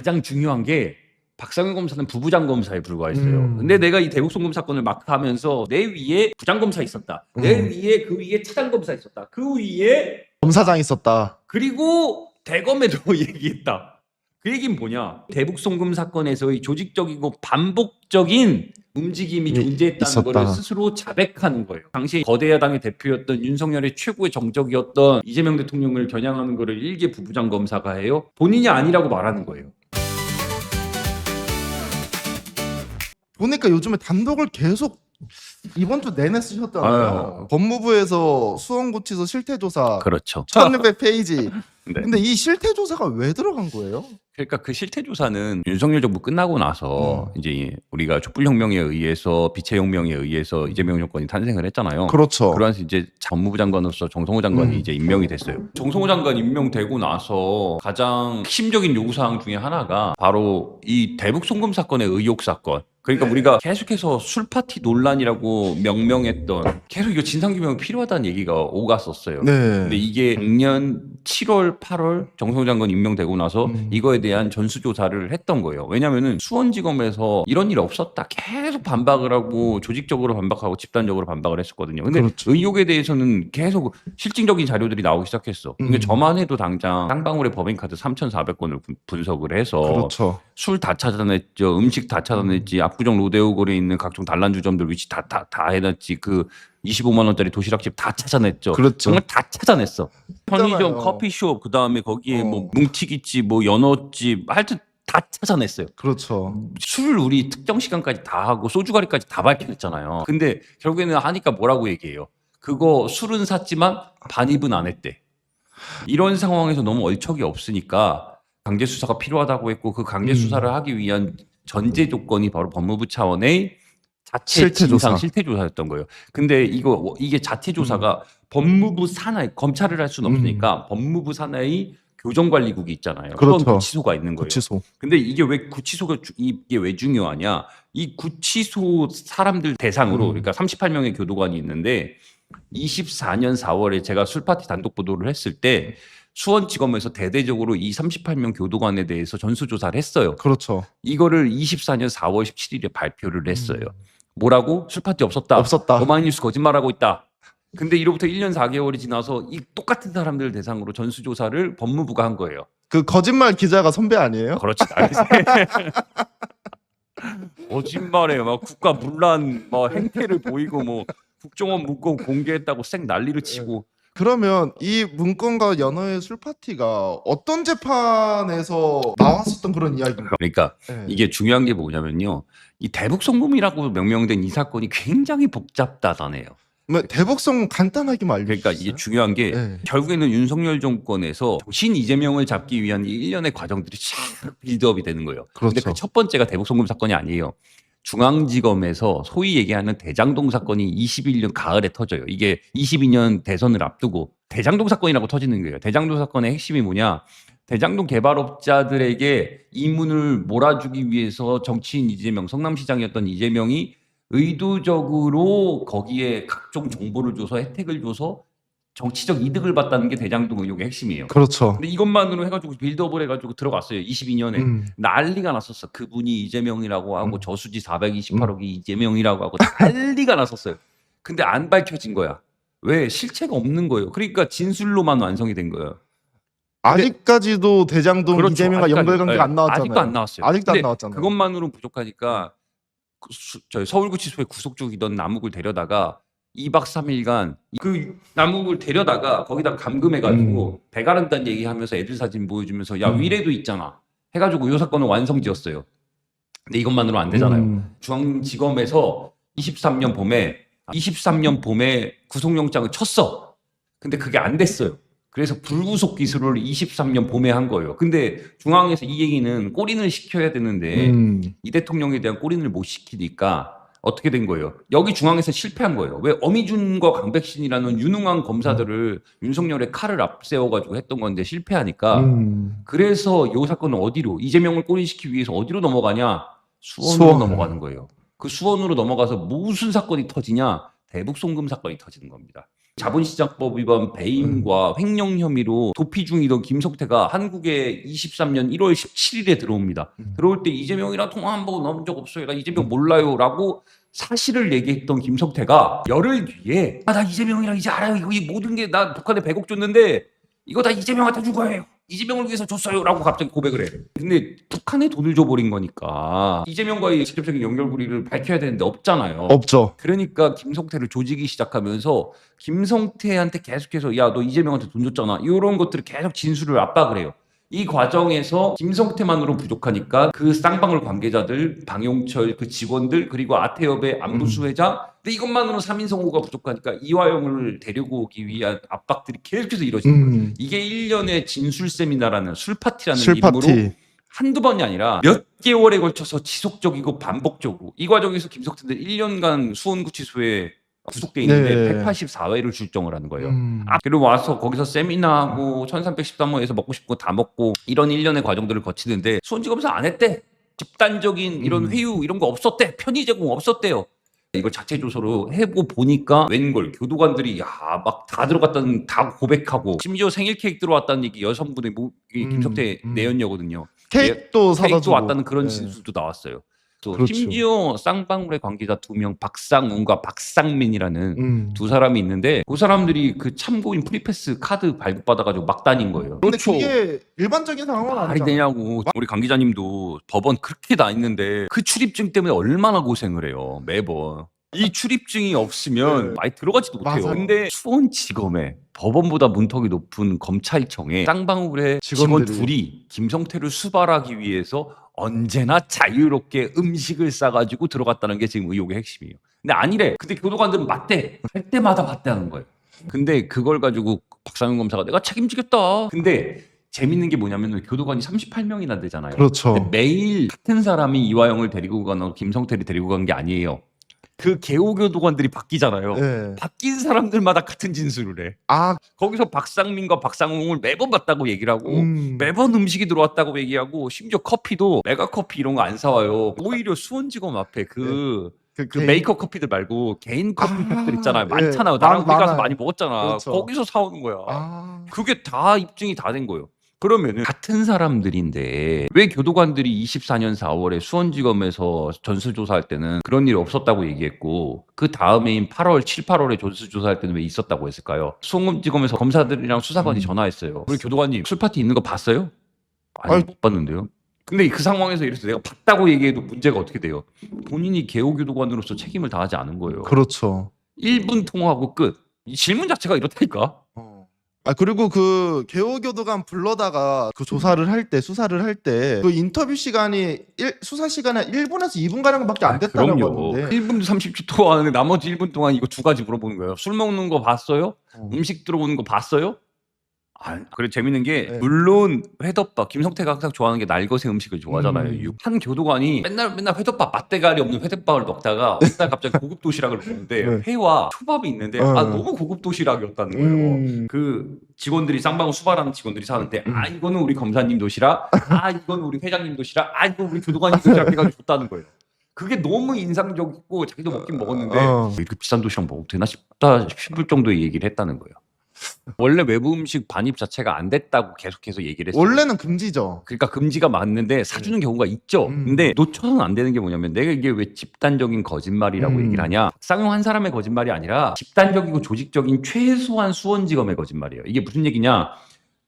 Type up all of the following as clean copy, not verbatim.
가장 중요한 게 박상현 검사는 부부장 검사에 불과했어요. 근데 내가 이 대북송금 사건을 마크하면서 내 위에 부장 검사 있었다. 내 위에 그 위에 차장 검사 있었다. 그 위에 검사장 있었다. 그리고 대검에도 얘기했다. 그 얘기는 뭐냐? 대북송금 사건에서의 조직적이고 반복적인 움직임이 존재했다는 있었다. 것을 스스로 자백하는 거예요. 당시 거대 야당의 대표였던 윤석열의 최고의 정적이었던 이재명 대통령을 겨냥하는 거를 일개 부부장 검사가 해요. 본인이 아니라고 말하는 거예요. 보니까 요즘에 단독을 계속 이번 주 내내 쓰셨잖아요. 법무부에서 수원구치소 실태조사 그렇죠. 1600페이지. 네. 근데 이 실태조사가 왜 들어간 거예요? 그러니까 그 실태조사는 윤석열 정부 끝나고 나서 이제 우리가 촛불혁명에 의해서 빛의혁명에 의해서 이재명 정권이 탄생을 했잖아요. 그렇죠. 그러면서 이제 법무부 장관으로서 정성호 장관이 이제 임명이 됐어요. 정성호 장관 임명되고 나서 가장 핵심적인 요구사항 중에 하나가 바로 이 대북 송금 사건의 의혹 사건. 그러니까 우리가 계속해서 술파티 논란이라고 명명했던 계속 이거 진상규명이 필요하다는 얘기가 오갔었어요. 네. 근데 이게 작년 7월, 8월 정성호 장관 임명되고 나서 이거에 대한 전수조사를 했던 거예요. 왜냐면은 수원지검에서 이런 일 없었다. 계속 반박을 하고 조직적으로 반박하고 집단적으로 반박을 했었거든요. 근데 그렇죠. 의혹에 대해서는 계속 실증적인 자료들이 나오기 시작했어. 그러니까 저만 해도 당장 쌍방울의 법인카드 3,400건을 분석을 해서 그렇죠. 술 다 찾아냈죠. 음식 다 찾아냈지. 압구정 로데오 거리에 있는 각종 단란주점들 위치 다 해놨지. 그 25만 원짜리 도시락집 다 찾아냈죠. 그렇죠. 정말 다 찾아냈어. 편의점, 했잖아요. 커피숍, 그 다음에 거기에 뭐 뭉티기집, 뭐 연어집, 하여튼 다 찾아냈어요. 그렇죠. 술 우리 특정 시간까지 다 하고 소주가리까지 다 밝혀냈잖아요. 근데 결국에는 하니까 뭐라고 얘기해요? 그거 술은 샀지만 반입은 안 했대. 이런 상황에서 너무 얼척이 없으니까 강제 수사가 필요하다고 했고 그 강제 수사를 하기 위한 전제 조건이 바로 법무부 차원의 자체 실태조사. 진상 실태조사였던 거예요. 근데 이게 자체 조사가 법무부 산하의 검찰을 할 수는 없으니까 법무부 산하의 교정관리국이 있잖아요. 그렇죠. 그런 구치소가 있는 거예요. 구치소. 근데 이게 왜 구치소가 이게 왜 중요하냐? 이 구치소 사람들 대상으로 그러니까 38명의 교도관이 있는데 24년 4월에 제가 술파티 단독 보도를 했을 때 수원지검에서 대대적으로 이 38명 교도관에 대해서 전수조사를 했어요. 그렇죠. 이거를 24년 4월 17일에 발표를 했어요. 뭐라고? 술파티 없었다. 없었다. 오마이뉴스 거짓말하고 있다. 근데 이로부터 1년 4개월이 지나서 이 똑같은 사람들 대상으로 전수조사를 법무부가 한 거예요. 그 거짓말 기자가 선배 아니에요? 그렇지. 거짓말에 막 국가 문란 뭐 행태를 보이고 뭐 국정원 문건 공개했다고 쌩 난리를 치고. 그러면 이 문건과 연어의 술파티가 어떤 재판에서 나왔었던 그런 이야기인가요? 그러니까 네. 이게 중요한 게 뭐냐면요. 이 대북송금이라고 명명된 이 사건이 굉장히 복잡하다네요. 뭐 대북송 간단하게만 알려주세요. 그러니까 이게 중요한 게 네. 결국에는 윤석열 정권에서 신 이재명을 잡기 위한 이 일련의 과정들이 쫙 빌드업이 되는 거예요. 그런데 그렇죠. 그 첫 번째가 대북송금 사건이 아니에요. 중앙지검에서 소위 얘기하는 대장동 사건이 21년 가을에 터져요. 이게 22년 대선을 앞두고 대장동 사건이라고 터지는 거예요. 대장동 사건의 핵심이 뭐냐? 대장동 개발업자들에게 이문을 몰아주기 위해서 정치인 이재명, 성남시장이었던 이재명이 의도적으로 거기에 각종 정보를 줘서 혜택을 줘서 정치적 이득을 봤다는 게 대장동 의혹의 핵심이에요. 그렇죠. 근데 이것만으로 해가지고 빌드업을 해가지고 들어갔어요. 22년에 난리가 났었어. 그분이 이재명이라고 하고 저수지 428억이 이재명이라고 하고 난리가 났었어요. 근데 안 밝혀진 거야. 왜? 실체가 없는 거예요. 그러니까 진술로만 완성이 된 거예요. 아직까지도 대장동 그렇죠. 이재명과 아직까지. 연결관계가 네. 안 나왔잖아요. 아직도 안 나왔어요. 아직도 안 근데 나왔잖아요. 그것만으로는 부족하니까 저희 서울구치소에 구속 중이던 남욱을 데려다가 2박 3일간 그 남욱을 데려다가 거기다 감금해가지고 배 가른다는 얘기하면서 애들 사진 보여주면서 야 위례도 있잖아 해가지고 이 사건을 완성지었어요. 근데 이것만으로 안 되잖아요. 중앙지검에서 23년 봄에 구속영장을 쳤어. 근데 그게 안 됐어요. 그래서 불구속 기소를 23년 봄에 한 거예요. 근데 중앙에서 이 얘기는 꼬린을 시켜야 되는데 이 대통령에 대한 꼬린을 못 시키니까 어떻게 된 거예요? 여기 중앙에서 실패한 거예요. 왜? 어미준과 강백신이라는 유능한 검사들을 윤석열의 칼을 앞세워가지고 했던 건데 실패하니까 그래서 이 사건은 어디로 이재명을 꼬린시키기 위해서 어디로 넘어가냐? 수원으로 넘어가는 거예요. 그 수원으로 넘어가서 무슨 사건이 터지냐? 대북송금 사건이 터지는 겁니다. 자본시장법 위반 배임과 횡령 혐의로 도피 중이던 김성태가 한국에 23년 1월 17일에 들어옵니다. 들어올 때 이재명이랑 통화 한 번 나온 적 없어요. 나 이재명 몰라요라고 사실을 얘기했던 김성태가 열흘 뒤에 나 이재명이랑 이제 알아요. 이거 이 모든 게 나 북한에 100억 줬는데 이거 다 이재명한테 준 거예요. 이재명을 위해서 줬어요. 라고 갑자기 고백을 해. 근데 북한에 돈을 줘버린 거니까 이재명과의 직접적인 연결고리를 밝혀야 되는데 없잖아요. 없죠. 그러니까 김성태를 조지기 시작하면서 김성태한테 계속해서 야, 너 이재명한테 돈 줬잖아. 이런 것들을 계속 진술을 압박을 해요. 이 과정에서 김성태만으로 부족하니까 그 쌍방울 관계자들, 방용철 그 직원들 그리고 아태협의 안부수 회장 근데 이것만으로 3인 성호가 부족하니까 이화영을 데리고 오기 위한 압박들이 계속해서 이루어지는 거예요. 이게 1년의 진술 세미나라는 술파티라는 이름으로 술파티. 한두 번이 아니라 몇 개월에 걸쳐서 지속적이고 반복적으로 이 과정에서 김성태는 1년간 수원구치소에 구속돼 있는데 네. 184회를 출정을 하는 거예요. 그리고 와서 거기서 세미나하고 1313호에서 먹고 싶은 거 다 먹고 이런 일련의 과정들을 거치는데 수원지검에서 안 했대. 집단적인 이런 회유 이런 거 없었대. 편의 제공 없었대요. 이걸 자체 조사로 해보고 보니까 웬걸 교도관들이 야 막 다 들어갔다는 다 고백하고 심지어 생일 케이크 들어왔다는 얘기 여성분의 김성태 내연녀거든요. 케이크도 사다 케이크도 주고. 왔다는 그런 네. 진술도 나왔어요. 또 그렇죠. 심지어 쌍방울의 관계자 2명 박상훈과 박상민이라는 두 사람이 있는데 그 사람들이 그 참고인 프리패스 카드 발급받아가지고 막 다닌 거예요. 근데 그게 일반적인 상황은 말이 아니잖아. 되냐고. 우리 강 기자님도 법원 그렇게 다 있는데 그 출입증 때문에 얼마나 고생을 해요 매번. 이 출입증이 없으면 많이 들어가지도 못해요. 맞아요. 근데 수원지검에 법원보다 문턱이 높은 검찰청에 쌍방울의 직원 직원들이. 둘이 김성태를 수발하기 위해서 언제나 자유롭게 음식을 싸가지고 들어갔다는 게 지금 의혹의 핵심이에요. 근데 아니래. 근데 교도관들은 맞대. 할 때마다 맞대하는 거예요. 근데 그걸 가지고 박상현 검사가 내가 책임지겠다. 근데 재밌는 게 뭐냐면 교도관이 38명이나 되잖아요. 그렇죠. 근데 매일 같은 사람이 이화영을 데리고 가거나 김성태를 데리고 간 게 아니에요. 그 개호 교도관들이 바뀌잖아요. 네. 바뀐 사람들마다 같은 진술을 해. 아, 거기서 박상민과 박상웅을 매번 봤다고 얘기를 하고 매번 음식이 들어왔다고 얘기하고 심지어 커피도 메가커피 이런 거 안 사와요. 오히려 수원지검 앞에 그 메이커 커피들 말고 개인 커피숍들 있잖아요. 예. 많잖아요. 나랑 우리 가서 많아요. 많이 먹었잖아. 그렇죠. 거기서 사오는 거야. 아, 그게 다 입증이 다 된 거예요. 그러면은 같은 사람들인데 왜 교도관들이 24년 4월에 수원지검에서 전수조사할 때는 그런 일이 없었다고 얘기했고 그 다음해인 8월, 7, 8월에 전수조사할 때는 왜 있었다고 했을까요? 수원지검에서 검사들이랑 수사관이 전화했어요. 우리 교도관님 술파티 있는 거 봤어요? 아니, 아니. 못 봤는데요. 근데 그 상황에서 이래서 내가 봤다고 얘기해도 문제가 어떻게 돼요? 본인이 개호교도관으로서 책임을 다하지 않은 거예요. 그렇죠. 1분 통화하고 끝. 이 질문 자체가 이렇다니까. 아, 그리고 그 개호교도관 불러다가 그 조사를 할 때, 수사를 할 때 그 인터뷰 시간이 수사 시간이 1분에서 2분 가량밖에 안 됐다고 그럼요. 하는데. 1분 30초 동안 나머지 1분 동안 이거 두 가지 물어보는 거예요. 술 먹는 거 봤어요? 음식 들어오는 거 봤어요? 아, 그래 재밌는 게 네. 물론 회덮밥 김성태가 항상 좋아하는 게 날것의 음식을 좋아하잖아요. 음. 한 교도관이 맨날 회덮밥 맛대가리 없는 회덮밥을 먹다가 어느 날 갑자기 고급 도시락을 먹는데 네. 회와 초밥이 있는데 아 너무 고급 도시락이었다는 거예요. 그 직원들이 쌍방울 수발하는 직원들이 사는데 아 이거는 우리 검사님 도시락, 아 이건 우리 회장님 도시락, 아 이거 우리 교도관님 도시락 해가지고 줬다는 거예요. 그게 너무 인상적이고 자기도 먹긴 먹었는데 이렇게 비싼 도시락 먹어도 되나 싶다 싶을 정도의 얘기를 했다는 거예요. 원래 외부 음식 반입 자체가 안 됐다고 계속해서 얘기를 했어요. 원래는 금지죠. 그러니까 금지가 맞는데 사주는 경우가 있죠. 근데 놓쳐서는 안 되는 게 뭐냐면 내가 이게 왜 집단적인 거짓말이라고 얘기를 하냐. 박상용 한 사람의 거짓말이 아니라 집단적이고 조직적인 최소한 수원지검의 거짓말이에요. 이게 무슨 얘기냐.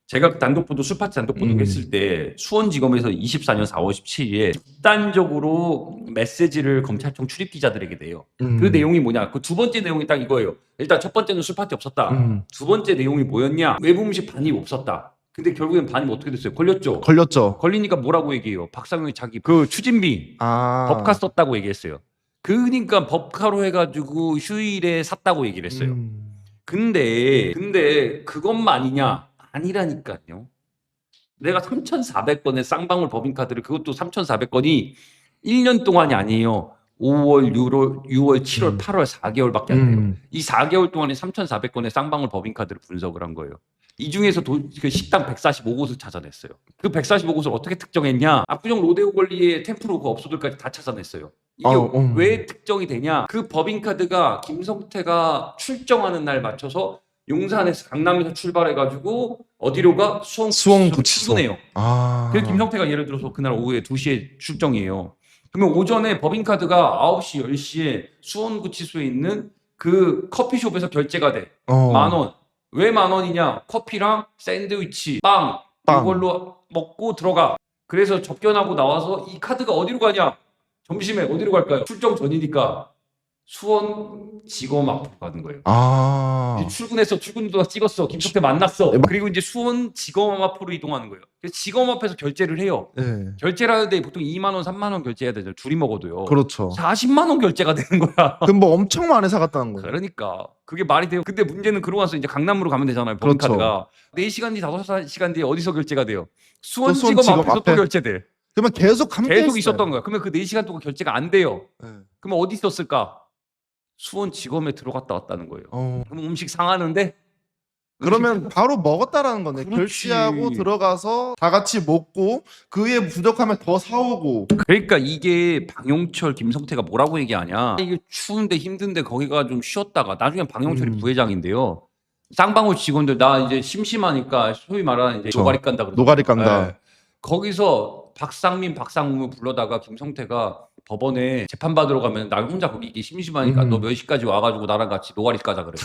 제가 단독보도 술파티 단독보도 했을 때 수원지검에서 24년 4월 17일에 집단적으로 메시지를 검찰청 출입 기자들에게 내요. 그 내용이 뭐냐? 그 두 번째 내용이 딱 이거예요. 일단 첫 번째는 술파티 없었다. 두 번째 내용이 뭐였냐? 외부 음식 반입 없었다. 근데 결국엔 반입 어떻게 됐어요? 걸렸죠. 걸렸죠. 걸리니까 뭐라고 얘기해요? 박상용이 자기 그 추진비 법카 썼다고 얘기했어요. 그러니까 법카로 해가지고 휴일에 샀다고 얘기를 했어요. 근데 그것만이냐? 아니라니까요. 내가 3,400건의 쌍방울 법인카드를 그것도 3,400건이 1년 동안이 아니에요. 5월, 6월, 7월, 8월 4개월밖에 안 돼요. 이 4개월 동안에 3,400건의 쌍방울 법인카드를 분석을 한 거예요. 이 중에서 그 식당 145곳을 찾아냈어요. 그 145곳을 어떻게 특정했냐? 압구정 로데오 권리의 템프로 그 업소들까지 다 찾아냈어요. 이게 왜 특정이 되냐? 그 법인카드가 김성태가 출정하는 날 맞춰서 용산에서 강남에서 출발해가지고 어디로 가? 수원구치소로 출근해요. 그래서 김성태가 예를 들어서 그날 오후에 2시에 출정이에요. 그러면 오전에 법인카드가 9시, 10시에 수원구치소에 있는 그 커피숍에서 결제가 돼. 10,000원. 왜 10,000원이냐? 커피랑 샌드위치, 빵 이걸로 먹고 들어가. 그래서 접견하고 나와서 이 카드가 어디로 가냐? 점심에 어디로 갈까요? 출정 전이니까 수원지검 앞으로 가는 거예요. 이제 출근해서 출근도 찍었어. 김성태 만났어. 그리고 이제 수원지검 앞으로 이동하는 거예요. 그래서 지검 앞에서 결제를 해요. 결제를 하는데 보통 2만 원, 3만 원 결제해야 되잖아요. 둘이 먹어도요. 그렇죠. 40만 원 결제가 되는 거야. 그럼 뭐 엄청 많이 사갔다는 거예요. 그러니까 그게 말이 돼요. 근데 문제는 그러고 나서 이제 강남으로 가면 되잖아요. 법인카드가. 4시간 뒤, 5시간 뒤에 어디서 결제가 돼요? 수원지검 앞에서 또 결제돼. 그러면 계속 함께 있었던 거야. 그러면 그 4시간 동안 결제가 안 돼요. 그러면 어디 있었을까? 수원지검에 들어갔다 왔다는 거예요. 그럼 음식 상하는데? 그러면 바로 먹었다라는 거네. 그렇지. 결제하고 들어가서 다 같이 먹고 그 위에 부족하면 더 사오고. 그러니까 이게 방용철, 김성태가 뭐라고 얘기하냐? 이게 추운데 힘든데 거기가 좀 쉬었다가 나중에 방용철이 부회장인데요. 쌍방울 직원들 나 이제 심심하니까 소위 말하는 이제 노가리 깐다 그러죠. 노가리 깐다. 거기서 박상민, 박상웅을 불러다가 김성태가 법원에 재판 받으러 가면 나 혼자 거기 있기 심심하니까 너 몇 시까지 와가지고 나랑 같이 노가리 까자 그래.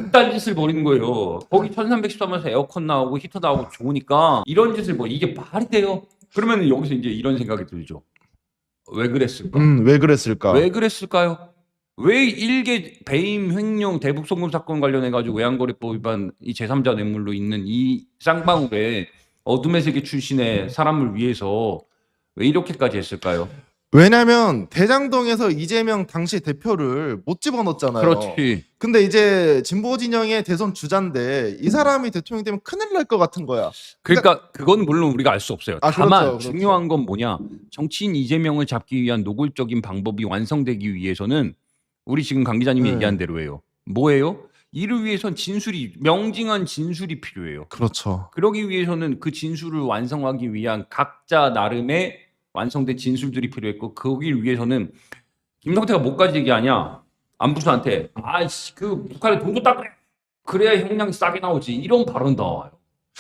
이딴 짓을 벌이는 거예요. 거기 1313에서 에어컨 나오고 히터 나오고 좋으니까 이런 짓을 이게 말이 돼요? 그러면 여기서 이제 이런 생각이 들죠. 왜 그랬을까? 왜 그랬을까? 왜 그랬을까요? 왜 일개 배임 횡령 대북송금 사건 관련해 가지고 외환거래법 위반 이 제3자 뇌물로 있는 이 쌍방울에 어둠의 세계 출신의 사람을 위해서 왜 이렇게까지 했을까요? 왜냐면 대장동에서 이재명 당시 대표를 못 집어넣었잖아요. 그렇지. 근데 이제 진보 진영의 대선 주자인데 이 사람이 대통령 되면 큰일 날 것 같은 거야. 그러니까 그건 물론 우리가 알 수 없어요. 다만 그렇죠. 중요한 건 뭐냐? 정치인 이재명을 잡기 위한 노골적인 방법이 완성되기 위해서는 우리 지금 강 기자님이 얘기한 대로예요. 뭐예요? 이를 위해선 진술이 명징한 진술이 필요해요. 그렇죠. 그러기 위해서는 그 진술을 완성하기 위한 각자 나름의 완성된 진술들이 필요했고 거기를 위해서는 김성태가 뭐까지 얘기하냐? 안부수한테 아이씨 그 북한에 돈 줬다 그래. 그래야 형량이 싸게 나오지. 이런 발언 나와요.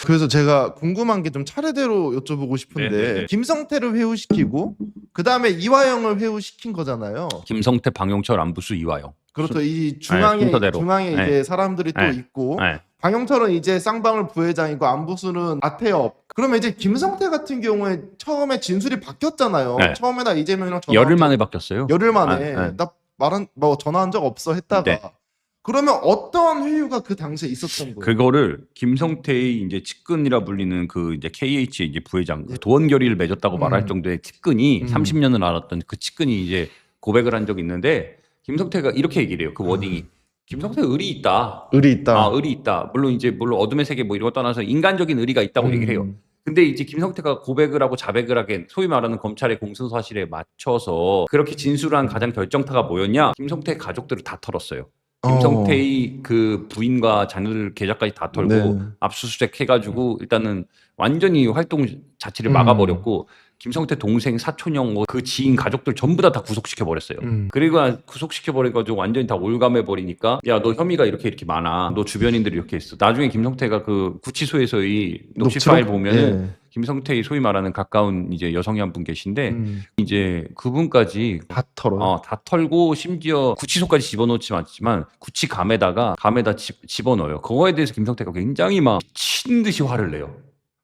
그래서 제가 궁금한 게 좀 차례대로 여쭤보고 싶은데 네네네. 김성태를 회유시키고 그 다음에 이화영을 회유시킨 거잖아요. 김성태, 방용철, 안부수, 이화영. 그렇죠. 이 중앙에 순서대로. 중앙에 네. 이제 사람들이 또 네. 있고 네. 방영철은 이제 쌍방울 부회장이고 안부수는 아태업. 그러면 이제 김성태 같은 경우에 처음에 진술이 바뀌었잖아요. 네. 처음에 나 이재명이랑 전화 열흘 만에 바뀌었어요. 열흘 만에 네. 나 말한 뭐 전화한 적 없어 했다가 네. 그러면 어떤 회유가 그 당시에 있었던 거예요? 그거를 김성태의 이제 측근이라 불리는 그 이제 KH 이제 부회장 그 도원결의를 맺었다고 말할 정도의 측근이 30년을 알았던 그 측근이 이제 고백을 한 적이 있는데 김성태가 이렇게 얘기를 해요. 그 워딩이 김성태 의리 있다. 의리 있다. 의리 있다. 물론 어둠의 세계 뭐 이런 거 떠나서 인간적인 의리가 있다고 얘기를 해요. 근데 이제 김성태가 고백을 하고 자백을 하게 소위 말하는 검찰의 공소 사실에 맞춰서 그렇게 진술한 가장 결정타가 뭐였냐? 김성태 가족들을 다 털었어요. 김성태의 그 부인과 자녀들 계좌까지 다 털고 네. 압수수색 해가지고 일단은 완전히 활동 자체를 막아버렸고 김성태 동생, 사촌형, 그 지인 가족들 전부 다 구속시켜 버렸어요. 그리고 구속시켜 버려가지고 완전히 다 올감해 버리니까 야 너 혐의가 이렇게 많아. 너 주변인들이 이렇게 했어. 나중에 김성태가 그 구치소에서의 녹취 파일 보면은 네. 김성태의 소위 말하는 가까운 이제 여성이 한 분 계신데 이제 그분까지 다 털어요. 다 털고 심지어 구치소까지 집어넣지 않지만 구치감에다 집어넣어요. 그거에 대해서 김성태가 굉장히 막 미친 듯이 화를 내요.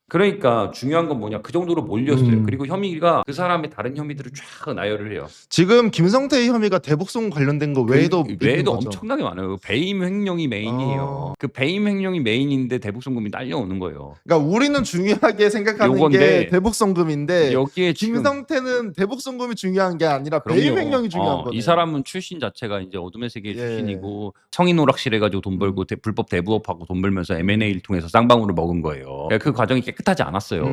그러니까 중요한 건 뭐냐? 그 정도로 몰렸어요. 그리고 혐의가 그 사람의 다른 혐의들을 쫙 나열을 해요. 지금 김성태의 혐의가 대북송 관련된 거 외에도 있는 거죠? 엄청나게 많아요. 배임 횡령이 메인이에요. 그 배임 횡령이 메인인데 대북송금이 딸려오는 거예요. 그러니까 우리는 중요하게 생각하는 요건데 게 대북송금인데 여기에 지금 김성태는 대북송금이 중요한 게 아니라 배임 횡령이 중요한 거예요. 이 사람은 출신 자체가 이제 어둠의 세계 예. 출신이고 성인 오락실 해가지고 돈 벌고 불법 대부업하고 돈 벌면서 M&A를 통해서 쌍방울을 먹은 거예요. 그 과정이 깨끗하지 않았어요.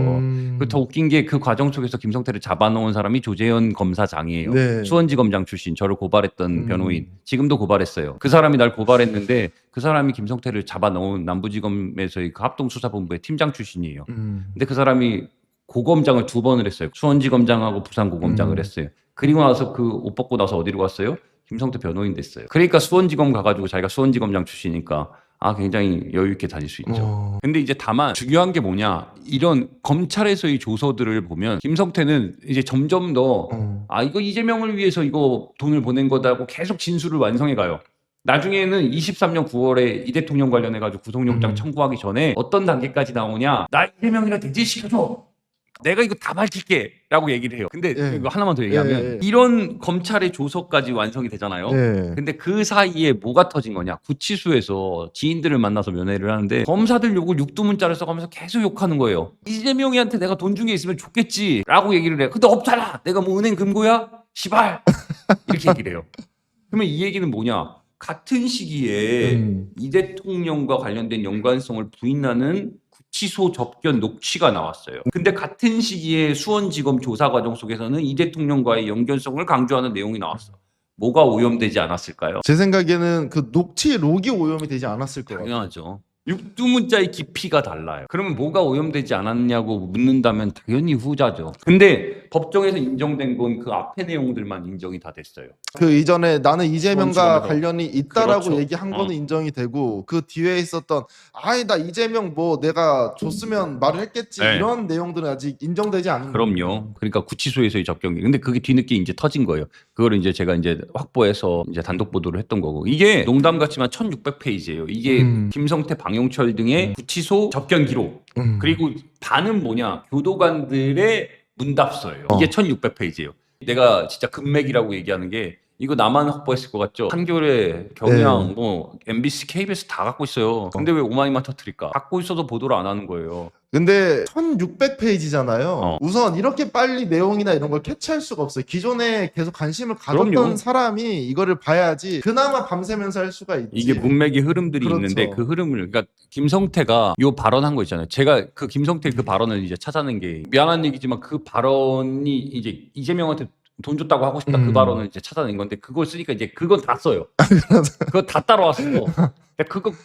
더 웃긴 게 그 과정 속에서 김성태를 잡아놓은 사람이 조재현 검사장이에요. 네. 수원지검장 출신, 저를 고발했던 변호인. 지금도 고발했어요. 그 사람이 날 고발했는데 그 사람이 김성태를 잡아놓은 남부지검에서의 그 합동수사본부의 팀장 출신이에요. 근데 그 사람이 고검장을 2번을 했어요. 수원지검장하고 부산고검장을 했어요. 그리고 나서 그 옷 벗고 나서 어디로 갔어요? 김성태 변호인 됐어요. 그러니까 수원지검 가가지고 자기가 수원지검장 출신이니까 굉장히 여유 있게 다닐 수 있죠. 근데 이제 다만 중요한 게 뭐냐, 이런 검찰에서의 조서들을 보면 김성태는 이제 점점 더 이거 이재명을 위해서 이거 돈을 보낸 거다고 계속 진술을 완성해 가요. 나중에는 23년 9월에 이 대통령 관련해가지고 구속영장 청구하기 전에 어떤 단계까지 나오냐, 나 이재명이랑 대제시켜줘, 내가 이거 다 밝힐게 라고 얘기를 해요. 근데 예. 이거 하나만 더 얘기하면 예. 이런 검찰의 조서까지 완성이 되잖아요. 네. 근데 그 사이에 뭐가 터진 거냐, 구치소에서 지인들을 만나서 면회를 하는데 검사들 욕을 육두문자를 써가면서 계속 욕하는 거예요. 이재명이한테 내가 돈 준 게 있으면 좋겠지 라고 얘기를 해요. 근데 없잖아, 내가 뭐 은행 금고야? 시발, 이렇게 얘기를 해요. 그러면 이 얘기는 뭐냐, 같은 시기에 이 대통령과 관련된 연관성을 부인하는 구치소 접견 녹취가 나왔어요. 근데 같은 시기에 수원지검 조사 과정 속에서는 이 대통령과의 연결성을 강조하는 내용이 나왔어. 뭐가 오염되지 않았을까요? 제 생각에는 그 녹취록이 오염이 되지 않았을 거예요. 당연하죠. 육두문자의 깊이가 달라요. 그러면 뭐가 오염되지 않았냐고 묻는다면 당연히 후자죠. 근데 법정에서 인정된 건 그 앞에 내용들만 인정이 다 됐어요. 그 이전에 나는 이재명과 수원지검에서. 관련이 있다라고 그렇죠. 얘기한 거는 인정이 되고, 그 뒤에 있었던 나 이재명 뭐 내가 줬으면 말을 했겠지, 네. 이런 내용들은 아직 인정되지 않은 거예요. 그럼요. 그러니까 구치소에서의 접견기. 근데 그게 뒤늦게 이제 터진 거예요. 그거를 이제 제가 이제 확보해서 이제 단독 보도를 했던 거고. 이게 농담 같지만 1600페이지예요. 이게 김성태, 방용철 등의 구치소 접견 기록. 그리고 반은 뭐냐, 교도관들의 문답서예요. 이게 1600페이지예요. 내가 진짜 금맥이라고 얘기하는 게, 이거 나만 확보했을 것 같죠? 한겨레, 경향, 뭐 MBC, KBS 다 갖고 있어요. 근데 왜 오마이만 터뜨릴까? 갖고 있어도 보도를 안 하는 거예요. 근데 1600페이지잖아요. 우선 이렇게 빨리 내용이나 이런 걸 캐치할 수가 없어요. 기존에 계속 관심을 가졌던 그럼요. 사람이 이거를 봐야지 그나마 밤새면서 할 수가 있지. 이게 문맥의 흐름들이 그렇죠. 있는데, 그 흐름을, 그러니까 김성태가 요 발언한 거 있잖아요. 제가 그 김성태 그 발언을 이제 찾아낸 게, 미안한 얘기지만 그 발언이 이제 이재명한테 돈 줬다고 하고 싶다, 그 발언을 이제 찾아낸 건데, 그걸 쓰니까 이제 그건 다 써요. 그거 다 따라왔어.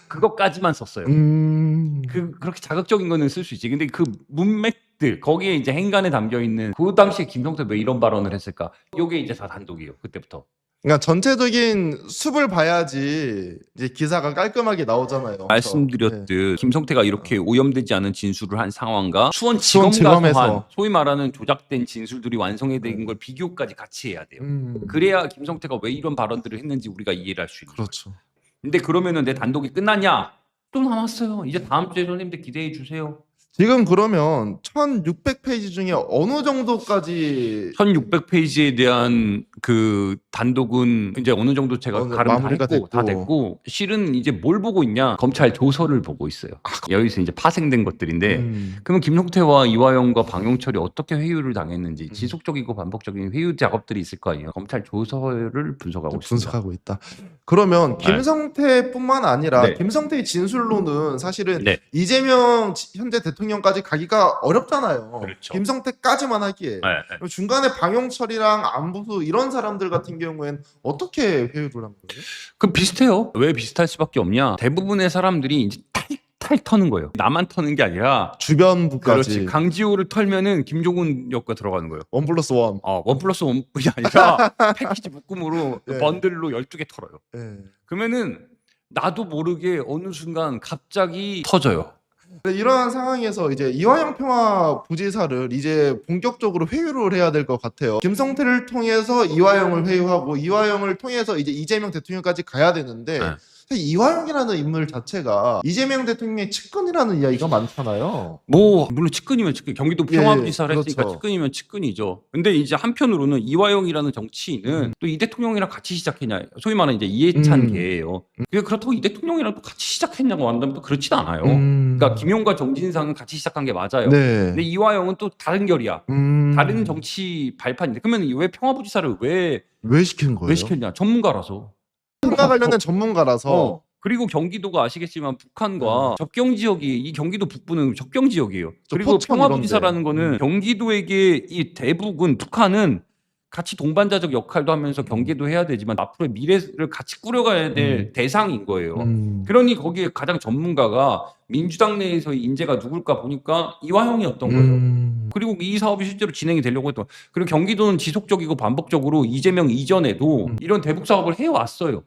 그거까지만 썼어요. 그렇게 자극적인 거는 쓸 수 있지. 근데 그 문맥들, 거기에 이제 행간에 담겨 있는, 그 당시에 김성태 왜 이런 발언을 했을까? 요게 이제 다 단독이에요. 그때부터. 그러니까 전체적인 숲을 봐야지 이제 기사가 깔끔하게 나오잖아요. 말씀드렸듯 김성태가 이렇게 오염되지 않은 진술을 한 상황과 수원지검 가서 수원지검에서. 한 소위 말하는 조작된 진술들이 완성된 걸 비교까지 같이 해야 돼요. 그래야 김성태가 왜 이런 발언들을 했는지 우리가 이해를 할 수 있는 거예요. 그렇죠. 근데 그러면은 내 단독이 끝났냐? 또 남았어요. 이제 다음 주에 손님들 기대해 주세요. 지금 그러면 1600페이지 중에 어느 정도까지 1600페이지에 대한 그 단독은 이제 어느 정도 제가 가름 마무리가 다 됐고, 실은 이제 뭘 보고 있냐? 검찰 조서를 보고 있어요. 여기서 이제 파생된 것들인데, 그러면 김성태와 이화영과 방용철이 어떻게 회유를 당했는지 지속적이고 반복적인 회유 작업들이 있을 거 아니에요. 검찰 조서를 분석하고 있습니다. 분석하고 있다. 그러면 네. 김성태뿐만 아니라 네. 김성태의 진술로는 사실은 네. 이재명 현재 대통령까지 가기가 어렵잖아요. 그렇죠. 김성태까지만 하기에. 네, 네. 그럼 중간에 방용철이랑 안부수 이런 사람들 같은 경우에는 어떻게 회유를 한 거예요? 그 비슷해요. 왜 비슷할 수밖에 없냐? 대부분의 사람들이 이제 탈 터는 거예요. 나만 터는 게 아니라, 주변부까지. 그렇지, 강지호를 털면은 김종훈 역과 들어가는 거예요. 1+1. 1+1이 아니라 패키지 묶음으로 네. 번들로 12개 털어요. 네. 그러면은 나도 모르게 어느 순간 갑자기 터져요. 근데 이러한 상황에서 이제 이화영 평화부지사를 이제 본격적으로 회유를 해야 될 것 같아요. 김성태를 통해서 이화영을 회유하고, 이화영을 통해서 이제 이재명 대통령까지 가야 되는데, 네. 사실 이화영이라는 인물 자체가 이재명 대통령의 측근이라는 이야기가 많잖아요. 뭐 물론 측근이면 측근, 경기도 예, 평화부지사를 했으니까 그렇죠. 측근이면 측근이죠. 근데 이제 한편으로는 이화영이라는 정치인은 또 이 대통령이랑 같이 시작했냐, 소위 말하는 이제 이해찬 계예요. 그렇다고 이 대통령이랑 또 같이 시작했냐고 한다면 또 그렇진 않아요. 그러니까 김용과 정진상은 같이 시작한 게 맞아요. 네. 근데 이화영은 또 다른 결이야. 다른 정치 발판인데, 그러면 왜 평화부지사를 왜 시킨 거예요? 시켰냐? 전문가라서. 과 관련된 전문가라서. 그리고 경기도가 아시겠지만 북한과 접경 지역이, 이 경기도 북부는 접경 지역이에요. 저 그리고 포천 평화부지사라는 이런데. 거는 경기도에게 이 대북은, 북한은 같이 동반자적 역할도 하면서 경계도 해야 되지만 앞으로의 미래를 같이 꾸려가야 될 대상인 거예요. 그러니 거기에 가장 전문가가 민주당 내에서의 인재가 누굴까 보니까 이화영이었던 거예요. 그리고 이 사업이 실제로 진행이 되려고 했던. 그리고 경기도는 지속적이고 반복적으로 이재명 이전에도 이런 대북 사업을 해왔어요.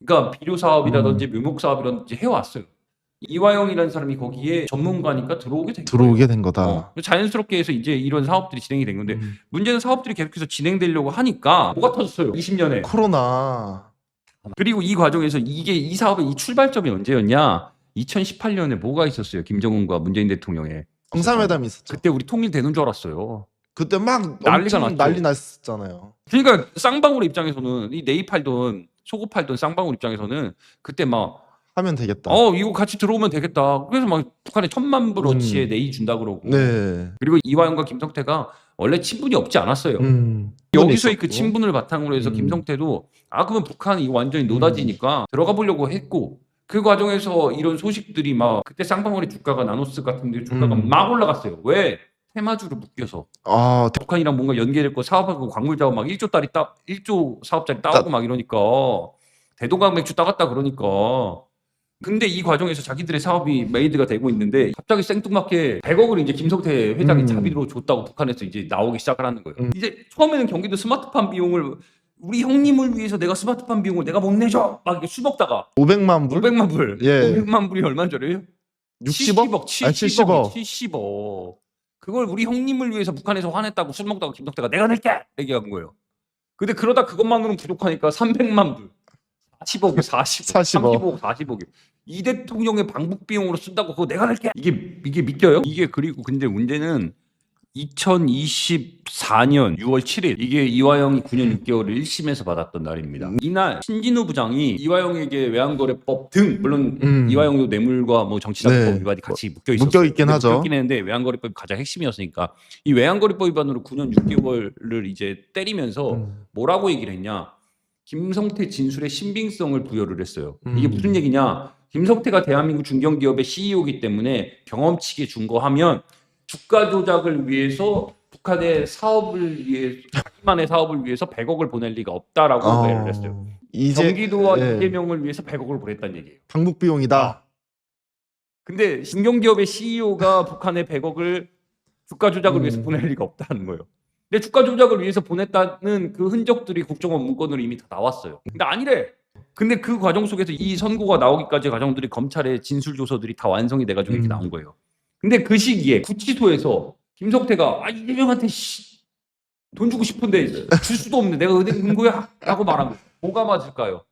그러니까 비료 사업이라든지 묘목 사업이라든지 해왔어요. 이화영이라는 사람이 거기에 전문가니까 들어오게 된 거예요. 들어오게 된 거다. 자연스럽게 해서 이제 이런 사업들이 진행이 된 건데 문제는 사업들이 계속해서 진행되려고 하니까 뭐가 터졌어요? 20년에. 코로나. 그리고 이 과정에서 이 사업의 이 출발점이 언제였냐? 2018년에 뭐가 있었어요? 김정은과 문재인 대통령의 정상회담이 있었죠. 그때 우리 통일되는 줄 알았어요. 그때 막 난리가 엄청 났죠. 난리 났었잖아요. 그러니까 쌍방울 입장에서는 이 네이 팔던 소고 팔던 쌍방울 입장에서는 그때 막 하면 되겠다. 이거 같이 들어오면 되겠다. 그래서 막 북한에 1,000만 불어치의 네이 준다 그러고. 네. 그리고 이화영과 김성태가 원래 친분이 없지 않았어요. 여기서의 그 친분을 바탕으로 해서 김성태도 그러면 북한이 이거 완전히 노다지니까 들어가 보려고 했고 그 과정에서 이런 소식들이 막 그때 쌍방울의 주가가 나노스 같은 데 주가가 막 올라갔어요. 왜? 테마주를 묶여서 북한이랑 뭔가 연계될 거 사업하고 광물 작업 막 1조 사업짜리 따오고 막 이러니까 대동강 맥주 따갔다 그러니까 근데 이 과정에서 자기들의 사업이 메이드가 되고 있는데 갑자기 생뚱맞게 100억을 이제 김성태 회장이 자비로 줬다고 북한에서 이제 나오기 시작을 하는 거예요. 이제 처음에는 경기도 스마트팜 비용을 우리 형님을 위해서 내가 스마트팜 비용을 내가 못 내줘 막 이렇게 술 먹다가 500만 불? 500만 불. 예. 500만 불이 얼마인 줄 알아요? 60억? 70억. 70억. 그걸 우리 형님을 위해서 북한에서 화냈다고 술 먹다가 김성태가 내가 낼게 얘기한 거예요. 근데 그러다 그것만으로는 부족하니까 300만 불. 40억이 40억, 40억이. 이 대통령의 방북 비용으로 쓴다고 그거 내가 낼게. 이게 믿겨요? 이게 그리고 근데 문제는 2024년 6월 7일 이게 이화영이 9년 6개월을 1심에서 받았던 날입니다. 이날 신진우 부장이 이화영에게 외환거래법 등 물론 이화영도 뇌물과 뭐 정치자금법 네. 위반이 같이 묶여 있었어요. 묶여 있긴 하죠. 묶여 있긴 했는데 외환거래법이 가장 핵심이었으니까 이 외환거래법 위반으로 9년 6개월을 이제 때리면서 뭐라고 얘기를 했냐? 김성태 진술의 신빙성을 부여를 했어요. 이게 무슨 얘기냐? 김성태가 대한민국 중견기업의 CEO이기 때문에 경험치게 준 거 하면 주가 조작을 위해서 북한의 사업을 위해 자기만의 사업을 위해서 100억을 보낼 리가 없다라고 오해를 했어요. 경기도와 이재명을 위해서 100억을 보냈다는 얘기예요. 방북 비용이다. 근데 신경기업의 CEO가 북한에 100억을 주가 조작을 위해서 보낼 리가 없다는 거예요. 근데 주가 조작을 위해서 보냈다는 그 흔적들이 국정원 문건으로 이미 다 나왔어요. 근데 아니래. 근데 그 과정 속에서 이 선고가 나오기까지 과정들이 검찰의 진술 조서들이 다 완성이 돼가지고 이렇게 나온 거예요. 근데 그 시기에 구치소에서 김성태가 이재명한테 돈 주고 싶은데 줄 수도 없는데 내가 은행 금고야 라고 말한 거예요. 뭐가 맞을까요?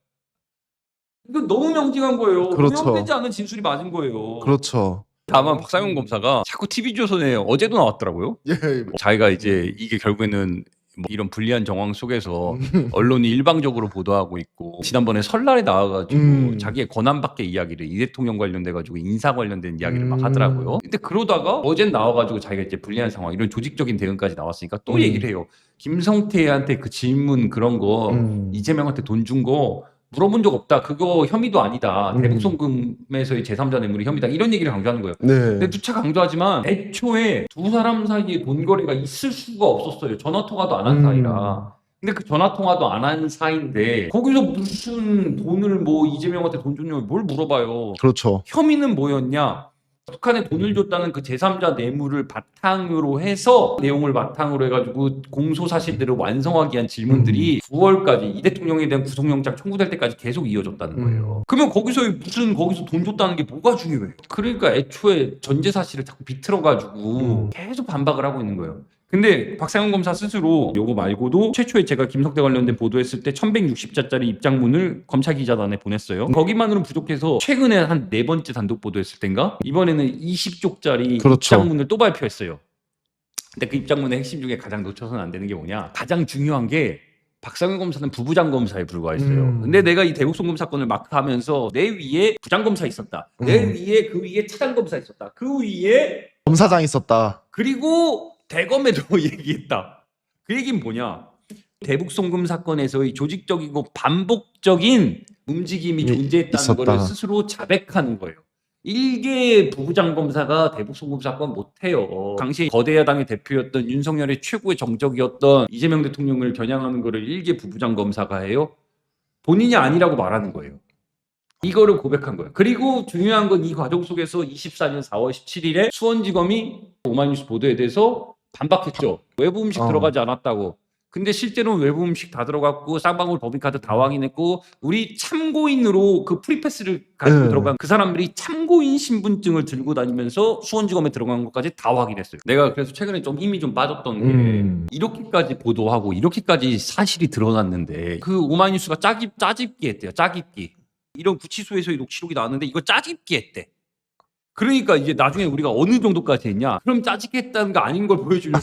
이거 너무 명징한 거예요. 그렇죠. 명되지 않은 진술이 맞은 거예요. 그렇죠. 다만 박상현 검사가 자꾸 TV조선에 어제도 나왔더라고요. 예. 자기가 이제 이게 결국에는 뭐 이런 불리한 정황 속에서 언론이 일방적으로 보도하고 있고 지난번에 설날에 나와가지고 자기의 권한 밖의 이야기를 이 대통령 관련돼가지고 인사 관련된 이야기를 막 하더라고요. 근데 그러다가 어젠 나와가지고 자기가 이제 불리한 상황 이런 조직적인 대응까지 나왔으니까 또 얘기를 해요. 김성태한테 그 질문 그런 거 이재명한테 돈 준 거 물어본 적 없다. 그거 혐의도 아니다. 대북송금에서의 제3자 뇌물이 혐의다. 이런 얘기를 강조하는 거예요. 근데 누차 강조하지만 애초에 두 사람 사이에 돈 거래가 있을 수가 없었어요. 전화 통화도 안 한 사이라. 근데 그 전화 통화도 안 한 사이인데 거기서 무슨 돈을 뭐 이재명한테 돈 줬냐고 뭘 물어봐요. 그렇죠. 혐의는 뭐였냐? 북한에 돈을 줬다는 그 제3자 뇌물을 바탕으로 해서 내용을 바탕으로 해가지고 공소 사실들을 완성하기 위한 질문들이 9월까지 이 대통령에 대한 구속영장 청구될 때까지 계속 이어졌다는 거예요. 그러면 거기서 돈 줬다는 게 뭐가 중요해요? 그러니까 애초에 전제 사실을 자꾸 비틀어가지고 계속 반박을 하고 있는 거예요. 근데 박상현 검사 스스로 요거 말고도 최초에 제가 김성태 관련된 보도했을 때 1160자짜리 입장문을 검찰 기자단에 보냈어요. 거기만으로는 부족해서 최근에 한 4번째 단독 보도했을 땐가 이번에는 20쪽짜리 그렇죠. 입장문을 또 발표했어요. 근데 그 입장문의 핵심 중에 가장 놓쳐서는 안 되는 게 뭐냐? 가장 중요한 게 박상현 검사는 부부장 검사에 불과했어요. 근데 내가 이 대북송금 사건을 마크하면서 내 위에 부장 검사 있었다. 내 위에 그 위에 차장 검사 있었다. 그 위에 검사장 있었다. 그리고 대검에도 얘기했다. 그 얘기는 뭐냐? 대북송금 사건에서의 조직적이고 반복적인 움직임이 존재했다는 있었다. 것을 스스로 자백하는 거예요. 일개 부부장 검사가 대북 송금 사건 못해요. 당시 거대 야당의 대표였던 윤석열의 최고의 정적이었던 이재명 대통령을 겨냥하는 거를 일개 부부장 검사가 해요? 본인이 아니라고 말하는 거예요. 이거를 고백한 거예요. 그리고 중요한 건 이 과정 속에서 24년 4월 17일에 수원지검이 오마이뉴스 보도에 대해서 반박했죠. 외부 음식 들어가지 않았다고. 근데 실제로는 외부 음식 다 들어갔고 쌍방울 법인카드 다 확인했고 우리 참고인으로 그 프리패스를 가지고 들어간 그 사람들이 참고인 신분증을 들고 다니면서 수원지검에 들어간 것까지 다 확인했어요. 내가 그래서 최근에 좀 힘이 좀 빠졌던 게 이렇게까지 보도하고 이렇게까지 사실이 드러났는데 그 오마이뉴스가 짜깁기 했대요. 짜깁기. 이런 구치소에서의 녹취록이 나왔는데 이거 짜깁기 했대. 그러니까 이제 나중에 우리가 어느 정도까지 했냐? 그럼 짜집기 했다는 거 아닌 걸 보여주려고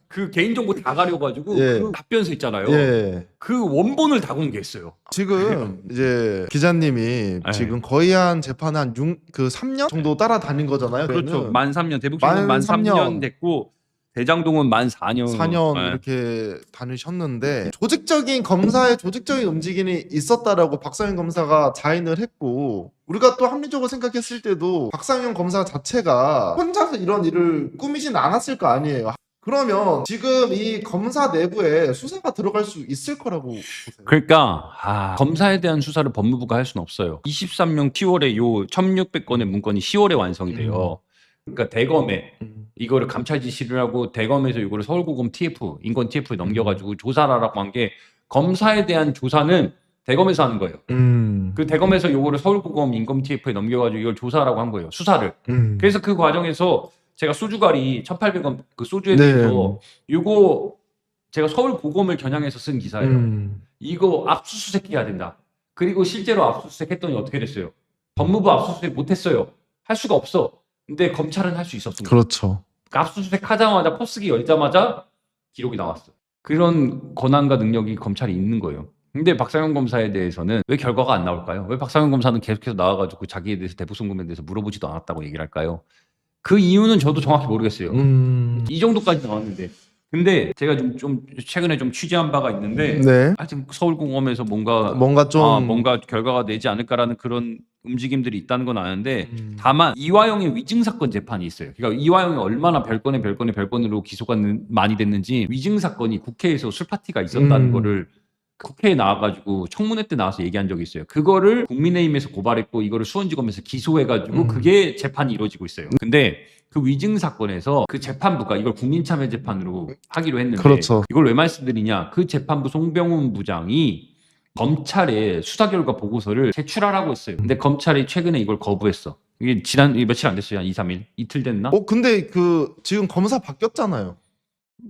그 개인정보 다 가려가지고 예. 그 답변서 있잖아요. 예. 그 원본을 다 공개했어요. 지금 이제 기자님이 지금 거의 한 재판에 한 3년 정도 따라다닌 거잖아요. 그렇죠. 만 3년 대북송금 만 3년 됐고 대장동은 만 4년. 4년 이렇게 다니셨는데 조직적인 검사의 조직적인 움직임이 있었다라고 박상현 검사가 자인을 했고 우리가 또 합리적으로 생각했을 때도 박상현 검사 자체가 혼자서 이런 일을 꾸미진 않았을 거 아니에요. 그러면 지금 이 검사 내부에 수사가 들어갈 수 있을 거라고 보세요? 그러니까 검사에 대한 수사를 법무부가 할 수는 없어요. 23년 10월에 요 1600건의 문건이 10월에 완성이 돼요. 그러니까 대검에 이거를 감찰 지시를 하고 대검에서 이거를 서울고검 TF 인권 TF에 넘겨가지고 조사를 하라고 한 게 검사에 대한 조사는 대검에서 하는 거예요. 그 대검에서 요거를 서울고검 인권 TF에 넘겨가지고 이걸 조사하라고 한 거예요. 수사를. 그래서 그 과정에서 제가 소주가리 1,800원 그 소주에 대해서 요거 제가 서울고검을 겨냥해서 쓴 기사예요. 이거 압수수색 해야 된다. 그리고 실제로 압수수색 했더니 어떻게 됐어요? 법무부 압수수색 못했어요. 할 수가 없어. 근데 검찰은 할 수 있었습니다. 그렇죠. 압수수색 하자마자 포스기 열자마자 기록이 나왔어. 그런 권한과 능력이 검찰이 있는 거예요. 근데 박상현 검사에 대해서는 왜 결과가 안 나올까요? 왜 박상현 검사는 계속해서 나와가지고 자기에 대해서 대북송금에 대해서 물어보지도 않았다고 얘기를 할까요? 그 이유는 저도 정확히 모르겠어요. 이 정도까지 나왔는데. 근데 제가 좀 최근에 좀 취재한 바가 있는데 하여튼 서울고검에서 뭔가 결과가 내지 않을까라는 그런 움직임들이 있다는 건 아는데 다만 이화영의 위증사건 재판이 있어요. 그러니까 이화영이 얼마나 별건으로 기소가 많이 됐는지 위증사건이 국회에서 술파티가 있었다는 거를 국회에 나와가지고 청문회 때 나와서 얘기한 적이 있어요. 그거를 국민의힘에서 고발했고 이거를 수원지검에서 기소해가지고 그게 재판이 이루어지고 있어요. 근데 그 위증 사건에서 그 재판부가 이걸 국민참여 재판으로 하기로 했는데 이걸 왜 말씀드리냐? 그 재판부 송병훈 부장이 검찰에 수사 결과 보고서를 제출하라고 했어요. 근데 검찰이 최근에 이걸 거부했어. 이게 며칠 안 됐어요. 한 2, 3일. 이틀 됐나? 근데 지금 검사 바뀌었잖아요.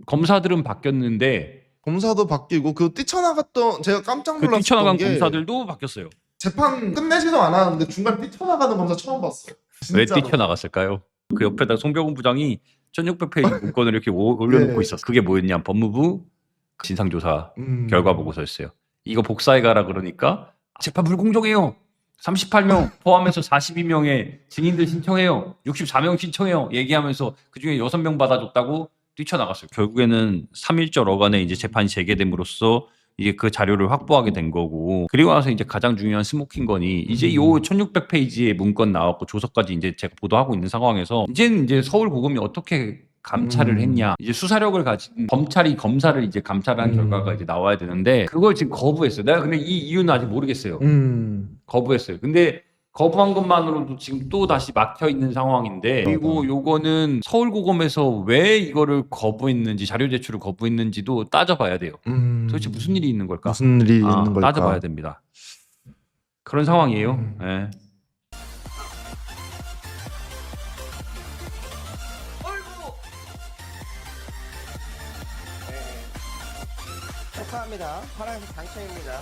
검사들은 바뀌었는데 검사도 바뀌고 뛰쳐나갔던 제가 깜짝 놀랐던 뛰쳐나간 게 검사들도 바뀌었어요. 재판 끝내지도 않았는데 중간에 뛰쳐나가는 검사 처음 봤어요. 왜 뛰쳐나갔을까요? 그 옆에다 송병훈 부장이 1600페이지 문건을 이렇게 올려놓고 있었어. 그게 뭐였냐? 법무부 진상조사 결과 보고서였어요. 이거 복사해 가라 그러니까 재판 불공정해요. 38명 포함해서 42명의 증인들 신청해요. 64명 신청해요. 얘기하면서 그중에 6명 받아줬다고 뛰쳐나갔어요. 결국에는 3.1절 어간에 이제 재판이 재개됨으로써 이제 그 자료를 확보하게 된 거고 그리고 나서 이제 가장 중요한 스모킹건이 이제 요 1600페이지의 문건 나왔고 조서까지 이제 제가 보도하고 있는 상황에서 이제는 이제 서울고검이 어떻게 감찰을 했냐 이제 수사력을 가진 검찰이 검사를 이제 감찰한 결과가 이제 나와야 되는데 그걸 지금 거부했어요. 내가 근데 이 이유는 아직 모르겠어요. 거부했어요. 근데 거부한 것만으로도 지금 또 다시 막혀 있는 상황인데 그리고 요거는 서울고검에서 왜 이거를 거부했는지 자료 제출을 거부했는지도 따져봐야 돼요. 도대체 무슨 일이 있는 걸까? 무슨 일이 있는 걸까? 따져봐야 됩니다. 그런 상황이에요. 네. 축하합니다. 파란색 당첨입니다.